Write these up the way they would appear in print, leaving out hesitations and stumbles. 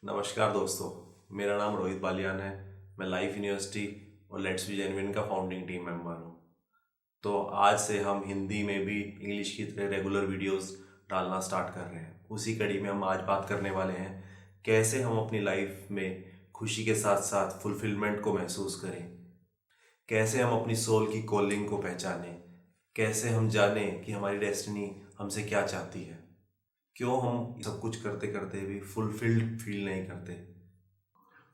नमस्कार दोस्तों, मेरा नाम रोहित बालियान है। मैं लाइफ यूनिवर्सिटी और लेट्स बी जेन्युइन का फाउंडिंग टीम मेंबर हूँ। तो आज से हम हिंदी में भी इंग्लिश की तरह रेगुलर वीडियोस डालना स्टार्ट कर रहे हैं। उसी कड़ी में हम आज बात करने वाले हैं कैसे हम अपनी लाइफ में खुशी के साथ साथ फुलफिलमेंट को महसूस करें, कैसे हम अपनी सोल की कॉलिंग को पहचानें, कैसे हम जानें कि हमारी डेस्टिनी हमसे क्या चाहती है, क्यों हम सब कुछ करते करते भी फुलफिल्ड फील नहीं करते।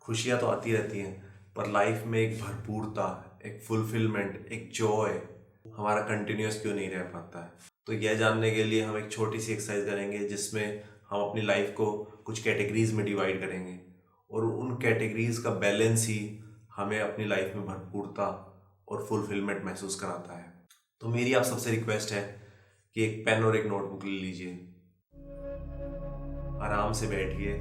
खुशियाँ तो आती रहती हैं पर लाइफ में एक भरपूरता, एक फुलफिलमेंट, एक जॉय हमारा कंटिन्यूस क्यों नहीं रह पाता है। तो यह जानने के लिए हम एक छोटी सी एक्सरसाइज करेंगे जिसमें हम अपनी लाइफ को कुछ कैटेगरीज में डिवाइड करेंगे और उन कैटेगरीज का बैलेंस ही हमें अपनी लाइफ में भरपूरता और फुलफिलमेंट महसूस कराता है। तो मेरी आप सबसे रिक्वेस्ट है कि एक पेन और एक नोटबुक ले लीजिए, आराम से बैठिए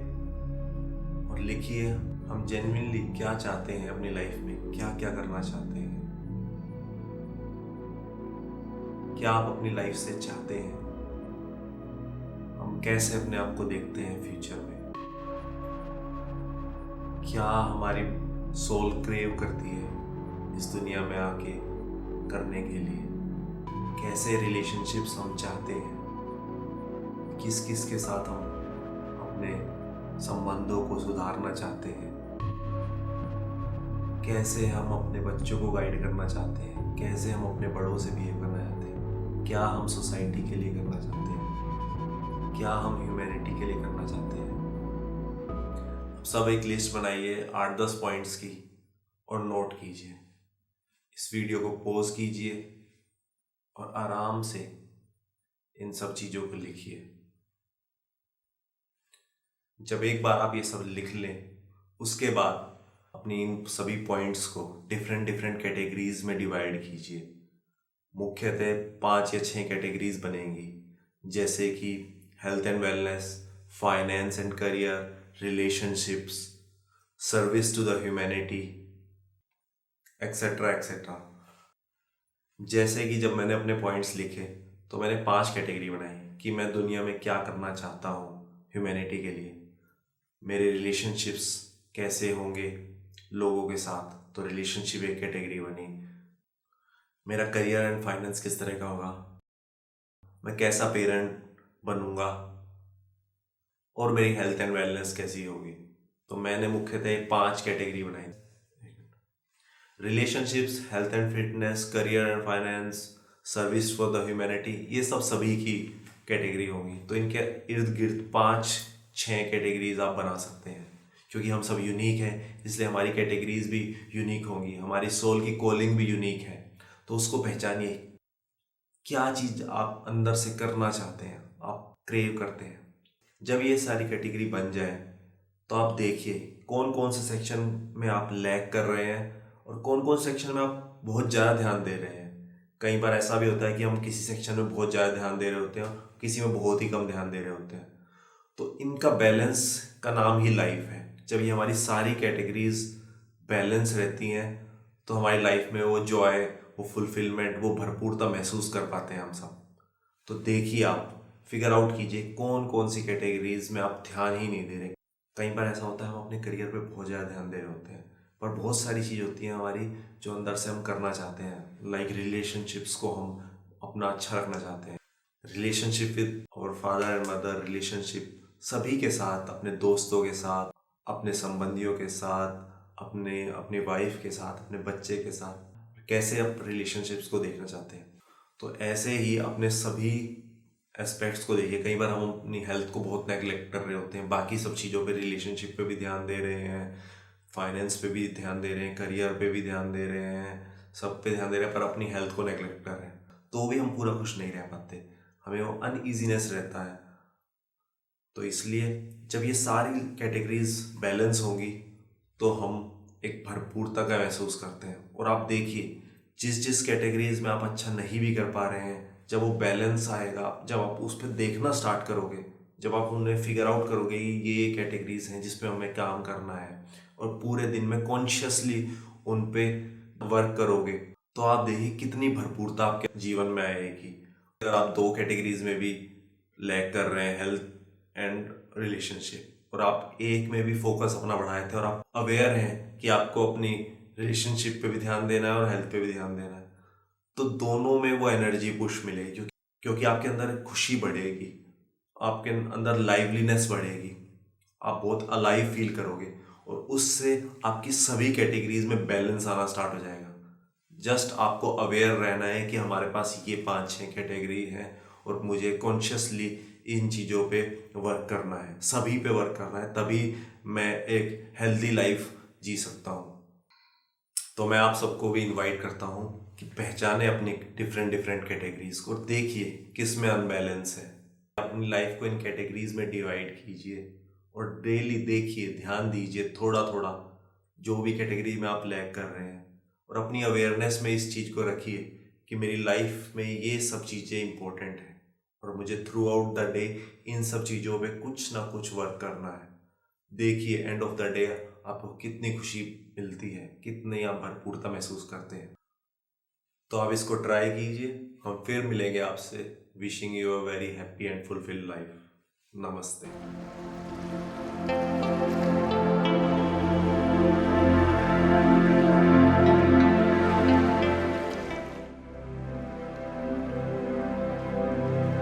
और लिखिए हम जेन्युइनली क्या चाहते हैं अपनी लाइफ में, क्या क्या करना चाहते हैं, क्या आप अपनी लाइफ से चाहते हैं, हम कैसे अपने आप को देखते हैं फ्यूचर में, क्या हमारी सोल क्रेव करती है इस दुनिया में आके करने के लिए, कैसे रिलेशनशिप्स हम चाहते हैं, किस किस के साथ हम अपने संबंधों को सुधारना चाहते हैं, कैसे हम अपने बच्चों को गाइड करना चाहते हैं, कैसे हम अपने बड़ों से बिहेव करना चाहते हैं, क्या हम सोसाइटी के लिए करना चाहते हैं, क्या हम ह्यूमैनिटी के लिए करना चाहते हैं। सब एक लिस्ट बनाइए 8-10 पॉइंट्स की और नोट कीजिए। इस वीडियो को पॉज कीजिए और आराम से इन सब चीज़ों को लिखिए। जब एक बार आप ये सब लिख लें उसके बाद अपनी इन सभी पॉइंट्स को डिफरेंट डिफरेंट कैटेगरीज में डिवाइड कीजिए। मुख्यतः 5 या 6 कैटेगरीज बनेंगी, जैसे कि health and wellness, finance and career, relationships, service to the humanity, etcetera etcetera. जैसे कि जब मैंने अपने पॉइंट्स लिखे तो मैंने 5 कैटेगरी बनाई कि मैं दुनिया में क्या करना चाहता हूँ ह्यूमैनिटी के लिए। मेरे रिलेशनशिप्स कैसे होंगे लोगों के साथ, तो रिलेशनशिप एक कैटेगरी बनी। मेरा करियर एंड फाइनेंस किस तरह का होगा, मैं कैसा पेरेंट बनूंगा, और मेरी हेल्थ एंड वेलनेस कैसी होगी। तो मैंने मुख्यतः 5 कैटेगरी बनाई। Relationships, health and fitness, career and finance, service for the humanity, ये सब सभी की कैटेगरी होंगी। तो इनके इर्द गिर्द 5-6 कैटेगरीज आप बना सकते हैं। क्योंकि हम सब यूनिक हैं इसलिए हमारी कैटेगरीज भी यूनिक होंगी, हमारी सोल की कॉलिंग भी यूनिक है। तो उसको पहचानिए, क्या चीज़ आप अंदर से करना चाहते हैं, आप क्रेव करते हैं। जब ये सारी कैटेगरी बन जाए तो आप देखिए कौन कौन से सेक्शन में आप लैग कर रहे हैं और कौन कौन सेक्शन में आप बहुत ज़्यादा ध्यान दे रहे हैं। कई बार ऐसा भी होता है कि हम किसी सेक्शन में बहुत ज़्यादा ध्यान दे रहे होते हैं, किसी में बहुत ही कम ध्यान दे रहे होते हैं। तो इनका बैलेंस का नाम ही लाइफ है। जब ये हमारी सारी कैटेगरीज बैलेंस रहती हैं तो हमारी लाइफ में वो जॉय, वो फुलफिलमेंट, वो भरपूरता महसूस कर पाते हैं हम सब। तो देखिए, आप फिगर आउट कीजिए कौन कौन सी कैटेगरीज में आप ध्यान ही नहीं दे रहे। कई बार ऐसा होता है हम अपने करियर पे बहुत ज़्यादा ध्यान दे रहे होते हैं पर बहुत सारी चीज़ होती हैं हमारी जो अंदर से हम करना चाहते हैं। लाइक रिलेशनशिप्स को हम अपना अच्छा रखना चाहते हैं, relationship with our father and mother, relationship सभी के साथ, अपने दोस्तों के साथ, अपने संबंधियों के साथ, अपने वाइफ के साथ, अपने बच्चे के साथ, कैसे आप रिलेशनशिप्स को देखना चाहते हैं। तो ऐसे ही अपने सभी एस्पेक्ट्स को देखिए। कई बार हम अपनी हेल्थ को बहुत नेगलेक्ट कर रहे होते हैं, बाकी सब चीज़ों पे, रिलेशनशिप पे भी ध्यान दे रहे हैं, फाइनेंस पे भी ध्यान दे रहे हैं, करियर पे भी ध्यान दे रहे हैं, सब पे ध्यान दे रहे हैं, पर अपनी हेल्थ को नेगलेक्ट कर रहे हैं तो भी हम पूरा खुश नहीं रह पाते, हमें वो अनईजीनेस रहता है। तो इसलिए जब ये सारी कैटेगरीज बैलेंस होंगी तो हम एक भरपूरता का महसूस करते हैं। और आप देखिए जिस जिस कैटेगरीज में आप अच्छा नहीं भी कर पा रहे हैं, जब वो बैलेंस आएगा, जब आप उस पर देखना स्टार्ट करोगे, जब आप उन्हें फिगर आउट करोगे ये कैटेगरीज हैं जिस पे हमें काम करना है और पूरे दिन में कॉन्शियसली उन पे वर्क करोगे, तो आप देखिए कितनी भरपूरता आपके जीवन में आएगी। अगर आप 2 कैटेगरीज में भी लैग कर रहे हैं, हेल्थ एंड रिलेशनशिप, और आप एक में भी फोकस अपना बढ़ाए थे और आप अवेयर हैं कि आपको अपनी रिलेशनशिप पे भी ध्यान देना है और हेल्थ पे भी ध्यान देना है, तो दोनों में वो एनर्जी पुश मिलेगी, क्योंकि आपके अंदर खुशी बढ़ेगी, आपके अंदर लाइवलीनेस बढ़ेगी, आप बहुत अलाइव फील करोगे और उससे आपकी सभी कैटेगरीज में बैलेंस आना स्टार्ट हो जाएगा। जस्ट आपको अवेयर रहना है कि हमारे पास ये 5-6 कैटेगरी हैं और मुझे कॉन्शियसली इन चीज़ों पे वर्क करना है, सभी पे वर्क करना है, तभी मैं एक हेल्दी लाइफ जी सकता हूँ। तो मैं आप सबको भी इनवाइट करता हूँ कि पहचाने अपनी डिफरेंट डिफरेंट कैटेगरीज को, देखिए किस में अनबैलेंस है, अपनी लाइफ को इन कैटेगरीज में डिवाइड कीजिए और डेली देखिए, ध्यान दीजिए थोड़ा थोड़ा जो भी कैटेगरी में आप लैग कर रहे हैं, और अपनी अवेयरनेस में इस चीज़ को रखिए कि मेरी लाइफ में ये सब चीज़ें इंपॉर्टेंट हैं और मुझे through out the day in सब चीज़ों पे कुछ ना कुछ वर्क करना है। देखिए एंड ऑफ द डे आपको कितनी खुशी मिलती है, कितनी आप भरपूरता महसूस करते हैं। तो आप इसको ट्राई कीजिए। हम फिर मिलेंगे आपसे। Wishing you a very happy and fulfilled life. नमस्ते।